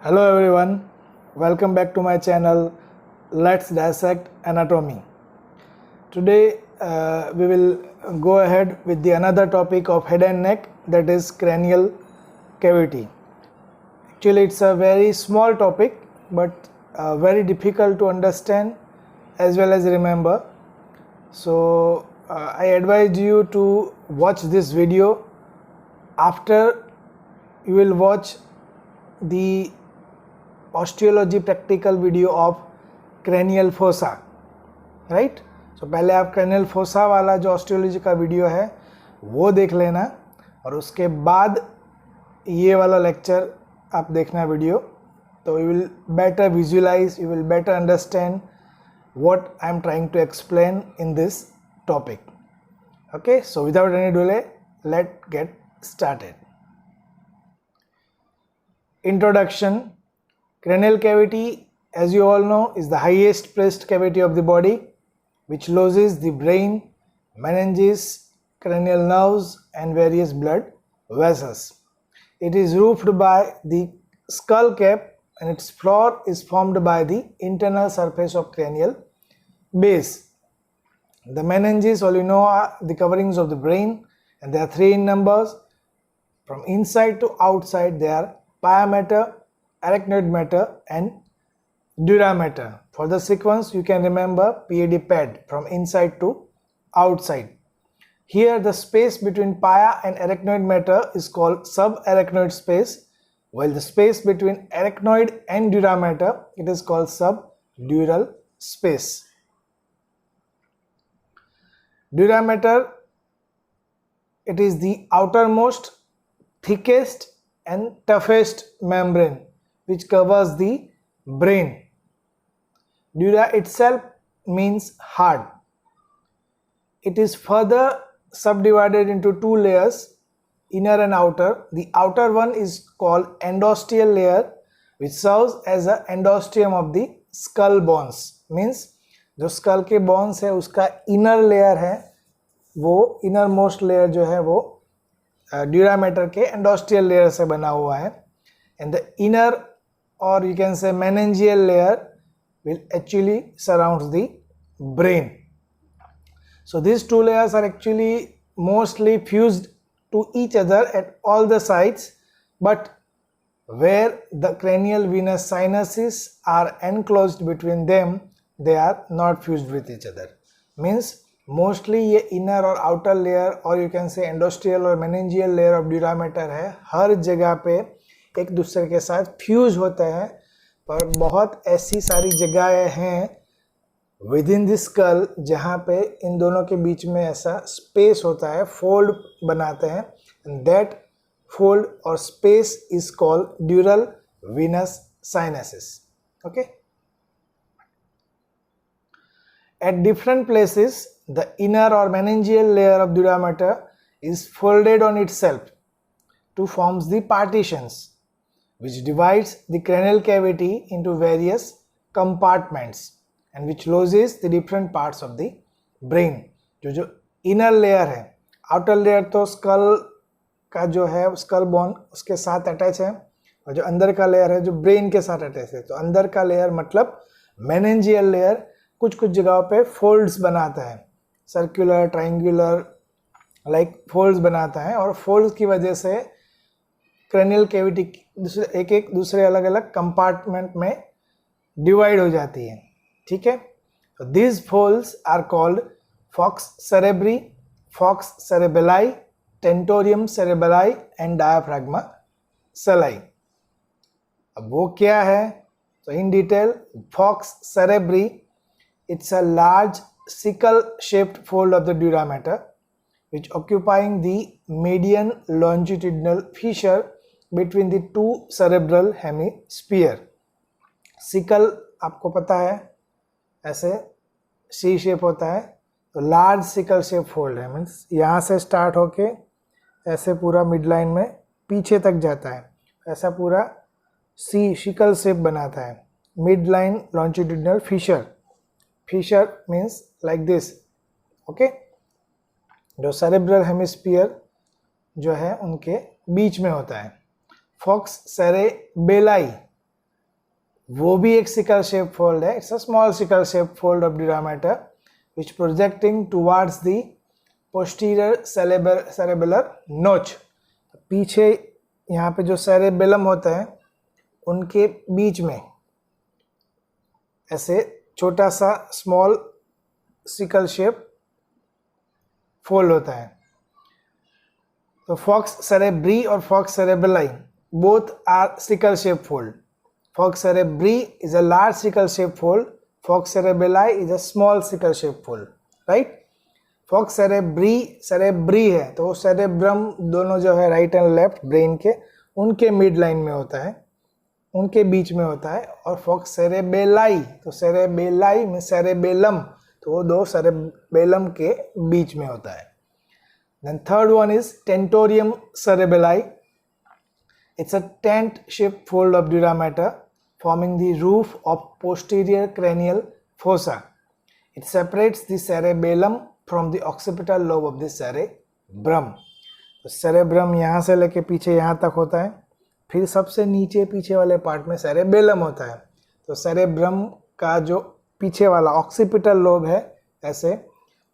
Hello everyone, welcome back to my channel. Let's dissect anatomy. Today we will go ahead with the another topic of head and neck, that is cranial cavity. Actually it's a very small topic but very difficult to understand as well as remember. So I advise you to watch this video. After you will watch the osteology practical video of cranial fossa, right? So पहले आप cranial fossa वाला जो osteology का video है वो देख लेना और उसके बाद ये वाला लेक्चर आप देखना वीडियो, तो you will better visualize, you will better understand what I am trying to explain in this topic. Okay, so without any delay, let's get started. Introduction. Cranial cavity, as you all know, is the highest placed cavity of the body which lodges the brain, meninges, cranial nerves and various blood vessels. It is roofed by the skull cap and its floor is formed by the internal surface of cranial base. The meninges, all you know, are the coverings of the brain and they are three in numbers. From inside to outside they are pia mater, arachnoid mater and dura mater. For the sequence you can remember PAD pad, from inside to outside. Here the space between pia and arachnoid mater is called subarachnoid space, while the space between arachnoid and dura mater, it is called subdural space. Dura mater, it is the outermost, thickest and toughest membrane which covers the brain. Dura itself means hard. It is further subdivided into two layers, inner and outer. The outer one is called endosteal layer, which serves as an endosteum of the skull bones. Means जो skull के bones है उसका inner layer है, वो inner most layer जो है वो dura mater के endosteal layer से बना हुआ है, and the inner or you can say meningeal layer will actually surround the brain. So these two layers are actually mostly fused to each other at all the sides, but where the cranial venous sinuses are enclosed between them, they are not fused with each other. Means mostly ये inner और outer layer और you can say endosteal और meningeal layer of dura mater है, हर जगह पे एक दूसरे के साथ फ्यूज होते हैं, पर बहुत ऐसी सारी जगहें हैं विद इन द स्कल जहाँ पे इन दोनों के बीच में ऐसा स्पेस होता है, फोल्ड बनाते हैं, एंड दैट फोल्ड और space is called ड्यूरल Venus sinuses. Okay, at different places the inner or meningeal layer of dura mater is folded on itself to form the partitions which divides the cranial cavity into various compartments and which lodges the different parts of the brain. जो inner layer है, outer layer तो skull का जो है skull bone उसके साथ attach है, और जो अंदर का लेयर है जो ब्रेन के साथ अटैच है. तो अंदर का लेयर मतलब meningeal layer कुछ कुछ जगहों पे फोल्ड्स बनाता है, सर्कुलर, ट्रायंगुलर लाइक फोल्ड्स बनाता है, और फोल्ड्स की वजह से क्रेनियल कैविटी एक एक दूसरे अलग अलग कंपार्टमेंट में डिवाइड हो जाती है. ठीक है, तो these folds are called falx cerebri, falx cerebelli, tentorium cerebelli and diaphragma sellae. अब वो क्या है, तो in detail, falx cerebri, it's a large sickle shaped fold of the dura mater which occupying the median longitudinal fissure between the two cerebral hemisphere. Sickle आपको पता है ऐसे सी shape होता है, तो लार्ज सिकल शेप फोल्ड है, means यहाँ से स्टार्ट होके ऐसे पूरा मिड लाइन में पीछे तक जाता है, ऐसा पूरा सी शिकल शेप बनाता है. Mid line longitudinal fissure, fissure means like this. Okay, जो सेरेब्रल हेमिस्फीयर जो है उनके बीच में होता है. फॉक्स सेरेबेलाई वो भी एक सिकल शेप फोल्ड है. It's a small sickle shape fold of dura matter which projecting towards the posterior cerebellar नोच. पीछे यहाँ पे जो सेरेबेलम होता है उनके बीच में ऐसे छोटा सा स्मॉल सिकल शेप फोल्ड होता है. तो फॉक्स सेरेब्री और falx cerebelli both are sickle shape fold. Falx cerebri is a large sickle shape fold. Falx cerebelli is a small sickle shape fold. Right. Falx cerebri है तो cerebrum दोनों जो है right and left brain के उनके mid line में होता है, उनके बीच में होता है. और फॉक्स सेरेबेलाई तो सेरेबेलाई में सेरेबेलम तो वो दो सेरेबेलम के बीच में होता है. Then third one is tentorium cerebelli. It's a tent-shaped fold of dura mater forming the roof of posterior cranial fossa. It separates the cerebellum from the occipital lobe of the cerebrum. तो cerebrum यहाँ से लेके पीछे यहाँ तक होता है. फिर सबसे नीचे पीछे वाले पार्ट में cerebellum होता है. तो cerebrum का जो पीछे वाला occipital lobe है ऐसे,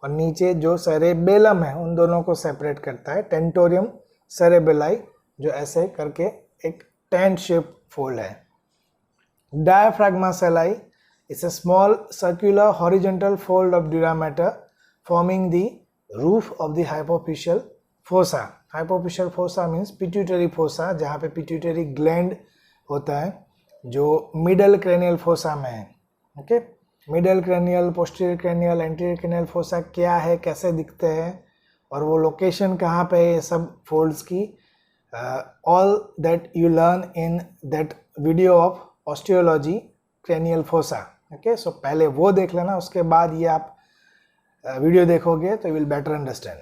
और नीचे जो सेरेबेलम है उन दोनों को सेपरेट करता है टेंटोरियम सेरेबेलाई, जो ऐसे करके एक टेंट शेप फोल्ड है. Diaphragma sellae is a small circular horizontal fold of dura mater forming the roof of the hypophyseal fossa. Hypophyseal fossa means pituitary fossa, जहाँ पे पिट्यूटरी ग्लैंड होता है जो मिडल क्रेनियल फोसा में है. Okay. Middle cranial, posterior cranial, anterior cranial fossa क्या है, कैसे दिखते हैं और वो लोकेशन कहाँ पे है, ये सब फोल्ड्स की all that you learn in that video of osteology cranial fossa. Okay. So पहले वो देख लेना, उसके बाद ये आप वीडियो देखोगे तो you will better understand.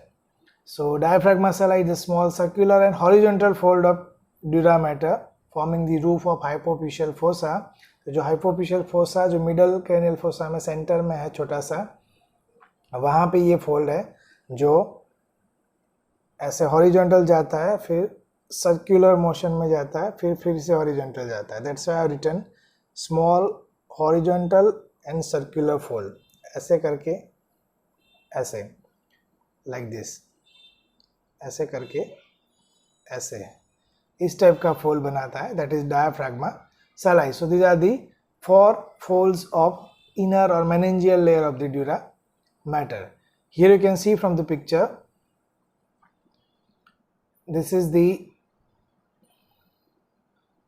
So diaphragma sellae is a small circular and horizontal fold of dura mater forming the roof of hypophyseal fossa. तो जो हाइपोफिशियल फोसा जो मिडल क्रेनियल फोसा में सेंटर में है छोटा सा, वहाँ पे ये फोल्ड है जो ऐसे हॉरिजॉन्टल जाता है, फिर सर्कुलर मोशन में जाता है, फिर से हॉरिजॉन्टल जाता है. That's why I have written small horizontal and circular fold. ऐसे करके ऐसे लाइक दिस, ऐसे करके ऐसे इस टाइप का फोल्ड बनाता है. That is diaphragma sellae. So these are the 4 folds of inner or meningeal layer of the dura mater. Here you can see from the picture, this is the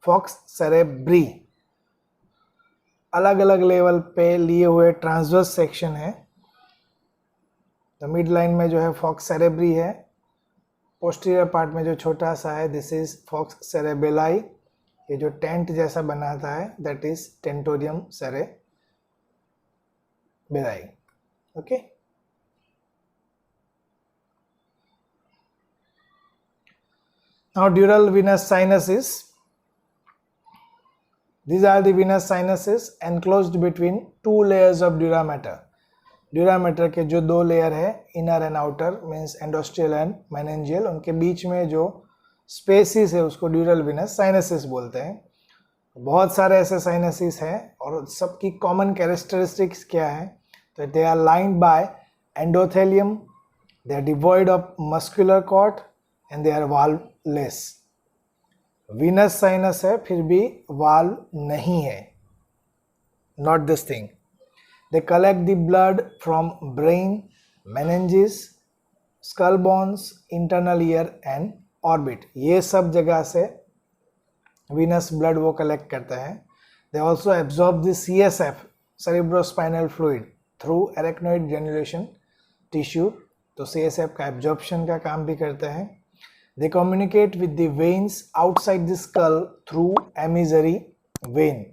fox cerebri. अलग अलग level पे लिए हुए transverse section है. तो mid line में जो है फॉक्स सेरेब्री है, पोस्टीरियर पार्ट में जो छोटा सा है दिस इज फॉक्स सेरेबेलाई. ये जो टेंट जैसा बनाता है that is tentorium cerebelli. Okay. Now ड्यूरल venous sinuses. These are the venous sinuses enclosed between 2 layers of dura mater. Dura mater के जो 2 लेयर है, inner and outer means endosteal and meningeal, उनके बीच में जो स्पेसिस है उसको ड्यूरल विनस साइनसिस बोलते हैं. बहुत सारे ऐसे साइनसिस हैं और सबकी कॉमन कैरेक्टरिस्टिक्स क्या है, तो they are lined by endothelium, they are devoid of muscular cord and they are valveless. Venous sinus है फिर भी वाल्व नहीं है, not this thing. They collect the blood from brain, meninges, skull bones, internal ear and orbit. ये सब जगह से Venus blood वो कलेक्ट करते हैं. They also absorb the CSF cerebrospinal fluid through arachnoid granulation tissue. तो CSF का absorption का काम भी करते हैं. They communicate with the veins outside the skull through emissary vein.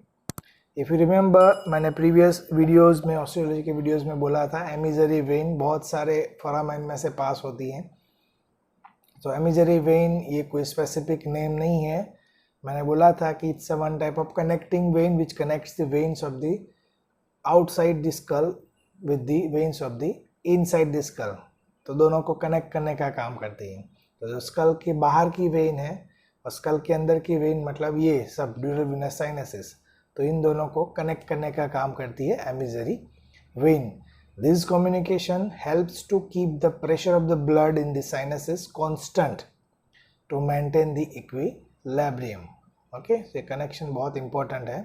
If you remember, मैंने प्रीवियस वीडियोस में, ऑस्ट्रोलॉजी के वीडियोस में बोला था एमिजरी वेन बहुत सारे फोरामेन में से पास होती हैं. तो एमिजरी वेन ये कोई स्पेसिफिक नेम नहीं है. मैंने बोला था कि it's a one type of connecting when which connects the veins of the outside the school with the veins of the inside the skull. तो दोनों को कनेक्ट करने का काम करती है. तो जो स्कल के बाहर की वेन है और स्कल के अंदर की वेन, मतलब ये सब ड्यूरल विनस साइनसेस, तो इन दोनों को कनेक्ट करने का काम करती है emissary vein. This communication helps to keep the pressure of the blood in the sinuses constant to maintain the equilibrium. Okay, ये कनेक्शन बहुत इंपॉर्टेंट है.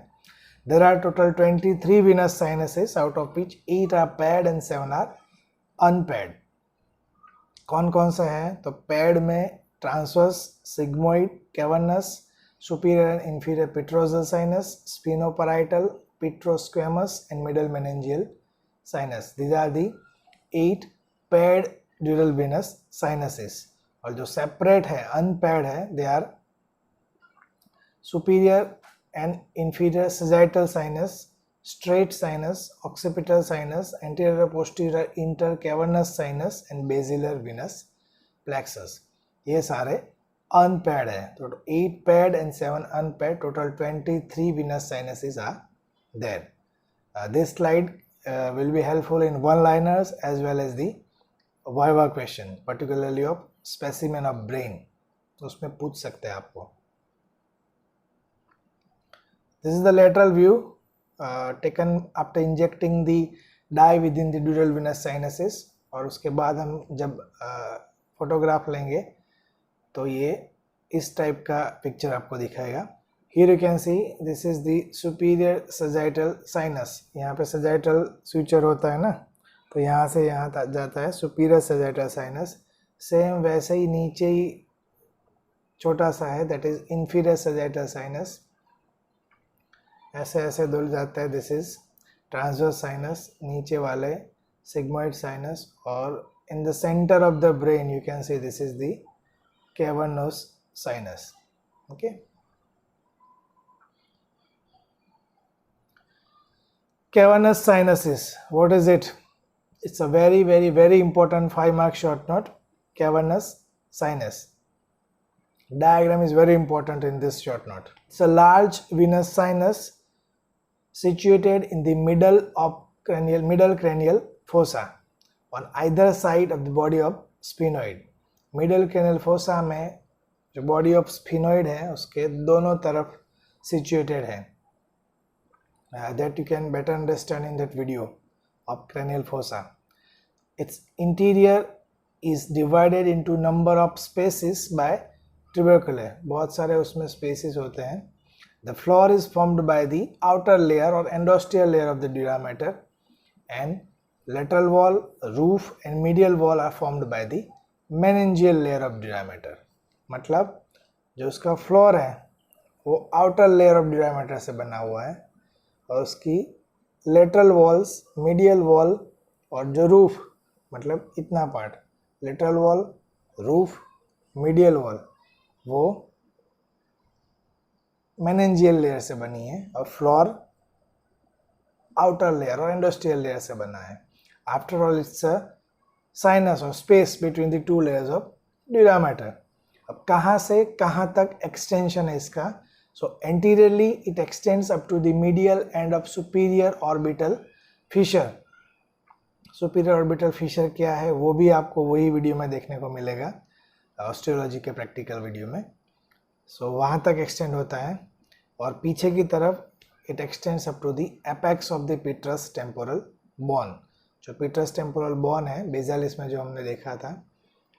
There are total 23 venous sinuses, out of which 8 are paired and 7 are unpaired. कौन कौन सा है? तो paired में transverse, sigmoid, cavernous, superior and inferior petrosal sinus, sphenoparietal, petrosquamous and middle meningeal sinus. These are the 8 paired dural venous sinuses. और जो separate है, unpaired है, they are superior and inferior sagittal sinus, straight sinus, occipital sinus, anterior posterior intercavernous sinus and basilar venous plexus. ये सारे unpaired है. तो 8 paired and 7 unpaired, total 23 venous sinuses are there. This slide will be helpful in one-liners as well as the viva question, particularly of specimen of brain. तो उसमें पूछ सकते हैं आपको. This is the lateral view taken after injecting the dye within the dural venous sinuses. और उसके बाद हम जब फोटोग्राफ लेंगे तो ये इस टाइप का पिक्चर आपको दिखाएगा. Here you can see this is the superior sagittal sinus. यहाँ पे sagittal suture होता है ना, तो यहाँ से यहाँ तक जाता है superior sagittal sinus. सेम वैसे ही नीचे ही छोटा सा है, that is inferior sagittal sinus. ऐसे ऐसे धुल जाता है. दिस इज ट्रांसवर्स साइनस, नीचे वाले सिग्मोइड साइनस, और in the centre of the brain you can see this is the cavernous sinus. Okay, cavernous sinuses, what is it? It's a very very very important 5 mark short note. Cavernous sinus diagram is very important in this short note. It's a large venous sinus situated in the middle cranial fossa on either side of the body of sphenoid. Middle cranial fossa में जो body of sphenoid है उसके दोनों तरफ situated है. That you can better understand in that video of cranial fossa. Its interior is divided into number of spaces by tubercle. बहुत सारे उसमें spaces होते हैं. The floor is formed by the outer layer or endosteal layer of the dura mater, and lateral wall, roof and medial wall are formed by the meningeal layer of dura mater. मतलब जो उसका floor है वो outer layer of dura mater से बना हुआ है, और उसकी lateral walls, medial wall और जो रूफ, मतलब इतना part, lateral wall, roof, medial wall, वो मेनिंजियल लेयर से बनी है, और फ्लोर आउटर लेयर और एंडोस्टियल लेयर से बना है. After all it's a sinus और space between the 2 layers of dura mater. अब कहाँ से कहाँ तक एक्सटेंशन है इसका? So anteriorly it extends up to the medial end of superior orbital fissure. Superior orbital fissure क्या है वो भी आपको वही वीडियो में देखने को मिलेगा, ऑस्टियोलॉजी के प्रैक्टिकल वीडियो में. सो वहाँ तक एक्सटेंड होता है, और पीछे की तरफ it extends up to the apex of the petrous temporal bone. जो पेट्रस टेम्पोरल बोन है बेजालिस में जो हमने देखा था,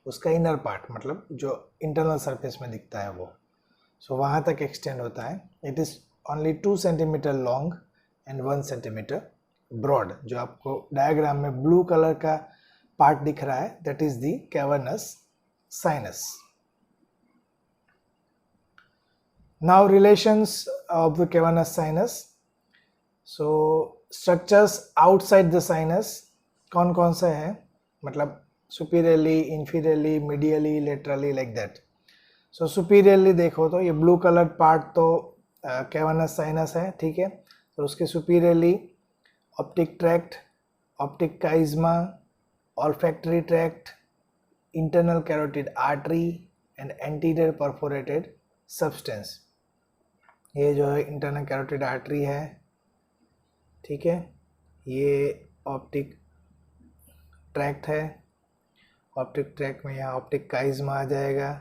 उसका इनर पार्ट, मतलब जो इंटरनल सरफेस में दिखता है वो, सो वहाँ तक एक्सटेंड होता है. It is only 2 centimeter long and 1 centimeter broad. जो आपको डायग्राम में ब्लू कलर का पार्ट दिख रहा है, that is the cavernous sinus. Now relations of the cavernous sinus. So structures outside the sinus कौन कौन से हैं? मतलब superiorly, inferiorly, medially, laterally, like that. So superiorly देखो तो ये blue colored part तो cavernous sinus है, ठीक है. तो उसके superiorly optic tract, optic chiasma, olfactory tract, internal carotid artery and anterior perforated substance. ये जो है इंटरनल कैरोटिड आर्टरी है, ठीक है. ये ऑप्टिक ट्रैक्ट है, ऑप्टिक ट्रैक्ट में यहाँ ऑप्टिक काइज्मा आ जाएगा,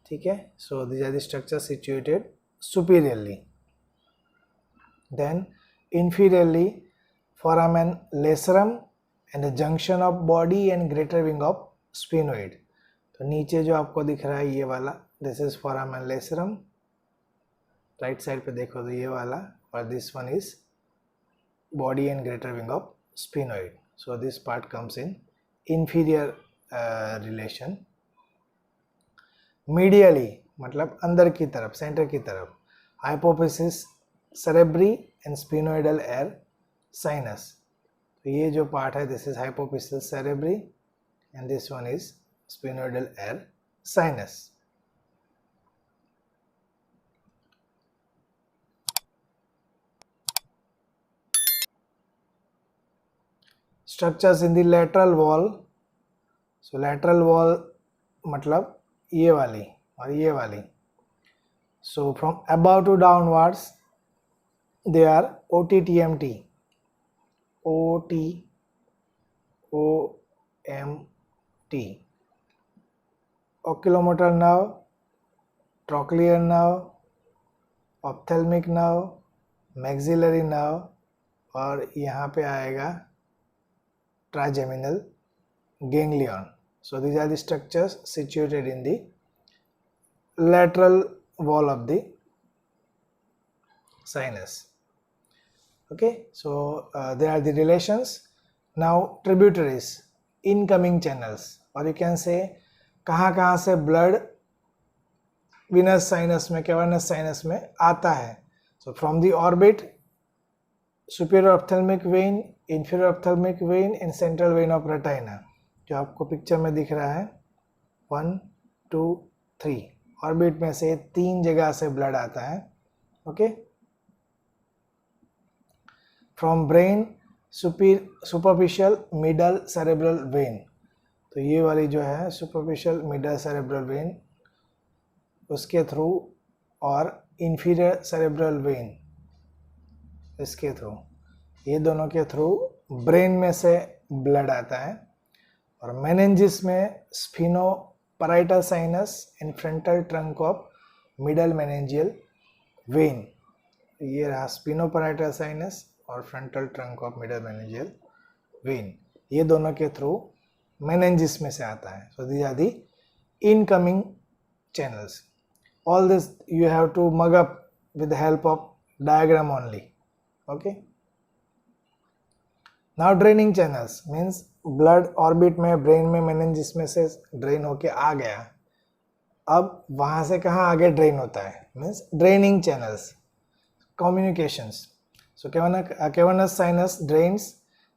ठीक है. So this are the structure situated superiorly. Then inferiorly foramen lacerum and the junction of body and greater wing of sphenoid. तो नीचे जो आपको दिख रहा है ये वाला, this is foramen lacerum, right side पे देखो तो ये वाला, और this one is body and greater wing of sphenoid. So this part comes in inferior relation. Medially मतलब अंदर की तरफ, सेंटर की तरफ, hypophysis cerebri and sphenoidal air sinus. तो ये जो पार्ट है this is hypophysis cerebri and this one is sphenoidal air sinus. Structures in the lateral wall. So lateral wall मतलब ये वाली और ये वाली. So from above to downwards they are OTTMT, OTOMT, oculomotor nerve, trochlear nerve, ophthalmic nerve, maxillary nerve, और यहाँ पे आएगा trigeminal ganglion. So these are the structures situated in the lateral wall of the sinus. Okay, so there are the relations. Now tributaries, incoming channels, or you can say कहाँ से blood venous sinus में, cavernous sinus में आता है. So from the orbit, superior ophthalmic vein, inferior ophthalmic vein and central vein of retina, जो आपको picture में दिख रहा है 1, 2, 3, ऑर्बिट में से 3 जगह से ब्लड आता है. Okay, from brain superficial middle cerebral when, तो ये वाली जो है सुपरफिशियल मिडल सेरेब्रल वेन उसके थ्रू, और इंफीरियर सेरेब्रल वेन इसके थ्रू, ये दोनों के थ्रू ब्रेन में से ब्लड आता है. और मेनिंजिस में sphenoparietal sinus and frontal trunk of middle meningeal vein, ये रहा स्फीनोपराइटल साइनस और frontal trunk of middle meningeal vein, ये दोनों के थ्रू मेनिंजिस में से आता है. So these are the incoming channels. All this you have to mug up with the help of diagram only. Okay, now draining channels means blood orbit में brain में meninges में से ड्रेन होके आ गया, अब वहाँ से कहाँ आगे ड्रेन होता है, means draining channels. Communications, so cavernous sinus drains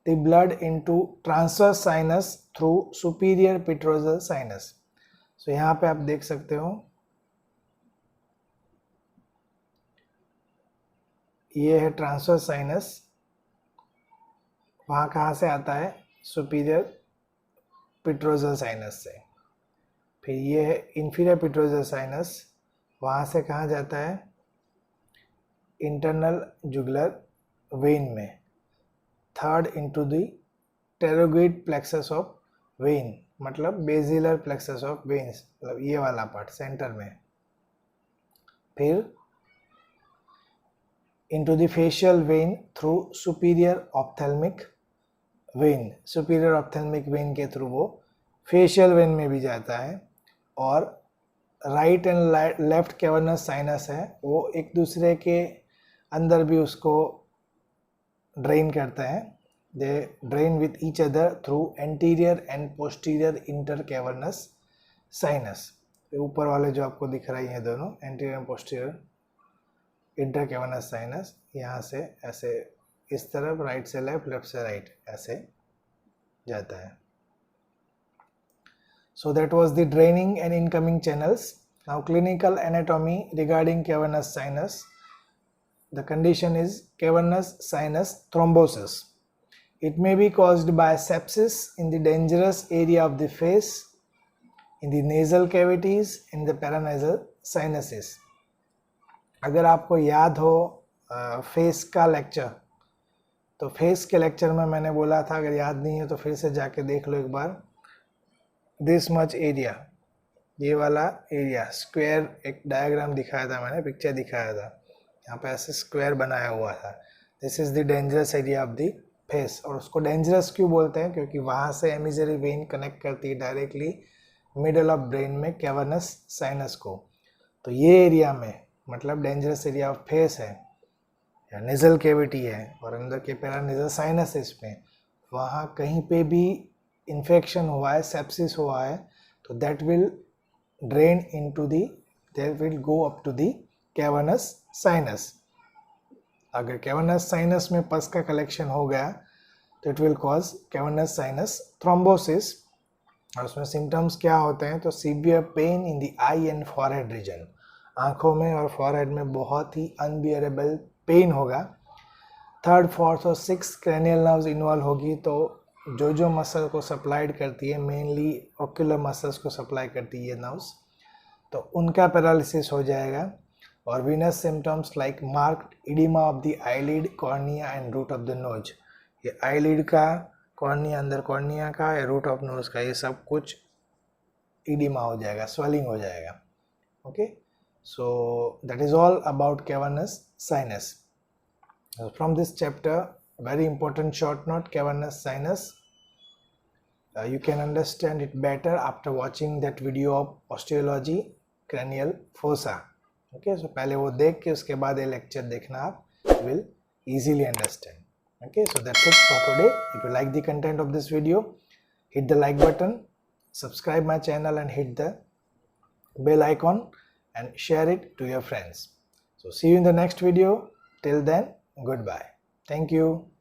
the blood into transverse sinus through superior petrosal sinus. सो यहाँ पे आप देख सकते हो ये है ट्रांसवर्स साइनस, वहाँ कहाँ से आता है, सुपीरियर पेट्रोजल साइनस से. फिर ये है इंफीरियर पेट्रोजल साइनस, वहाँ से कहाँ जाता है, इंटरनल जुगुलर वेन में. Third into the pterygoid plexus of vein, मतलब बेसिलर प्लेक्सस ऑफ वेन्स, मतलब ये वाला पार्ट सेंटर में. फिर into the facial vein through superior ophthalmic vein, superior ophthalmic vein के थ्रू वो facial vein में भी जाता है. और right and left cavernous sinus है, वो एक दूसरे के अंदर भी उसको ड्रेन करते हैं. They drain with each other through anterior and posterior intercavernous sinus. ऊपर वाले जो आपको दिख रही हैं दोनों, anterior and posterior intercavernous sinus, यहाँ से ऐसे इस तरफ, राइट से लेफ्ट, लेफ्ट से राइट, ऐसे जाता है. So that was the draining and incoming channels. Now clinical anatomy regarding cavernous sinus. The condition is cavernous sinus thrombosis. It may be caused by sepsis in the dangerous area of the face, in the nasal cavities, in the paranasal sinuses. अगर आपको याद हो face का lecture, तो face के lecture में मैंने बोला था, अगर याद नहीं है तो फिर से जाके देख लो एक बार. दिस मच एरिया, ये वाला एरिया स्क्वायर, एक डायग्राम दिखाया था मैंने, पिक्चर दिखाया था, यहाँ पे ऐसे स्क्वायर बनाया हुआ था. This is the dangerous area of the face. और उसको डेंजरस क्यों बोलते हैं? क्योंकि वहाँ से एमिजरी वेन कनेक्ट करती है डायरेक्टली मिडल ऑफ ब्रेन में कैवर्नस साइनस को। तो ये एरिया में मतलब डेंजरस एरिया ऑफ फेस है या नेजल केविटी है और अंदर के पैरानेजल साइनस इसमें, वहाँ कहीं पे भी इन्फेक्शन हुआ है, सेप्सिस हुआ है, तो that will drain into the, that will go up to the cavernous sinus. अगर कैवर्नस साइनस में पस का कलेक्शन हो गया तो it will cause cavernous sinus thrombosis. और उसमें सिम्टम्स क्या होते हैं? तो severe pain in the eye and forehead region, आंखों में और फॉरहेड में बहुत ही अनबियरेबल पेन होगा। थर्ड, फोर्थ और सिक्स क्रेनियल नर्व्स इन्वॉल्व होगी, तो जो मसल को सप्लाइड करती है, मेनली ऑक्यूलर मसल्स को सप्लाई करती है ये नर्व्स, तो उनका पैरालिसिस हो जाएगा। और venous symptoms like marked oedema of the eyelid, cornea and root of the nose, ये आईलिड का, कॉर्निया, अंदर कॉर्निया का या रूट ऑफ नोज का, ये सब कुछ इडिमा हो जाएगा, स्वेलिंग हो जाएगा। Okay, so that is all about cavernous sinus. From this chapter, very important short note, cavernous sinus, you can understand it better after watching that video of osteology cranial fossa. Okay, so पहले वो देख के उसके बाद ये lecture देखना आप, will easily understand. Okay, so that's it for today. If you like the content of this video, hit the like button, subscribe my channel and hit the bell icon and share it to your friends. So see you in the next video. Till then, goodbye. Thank you.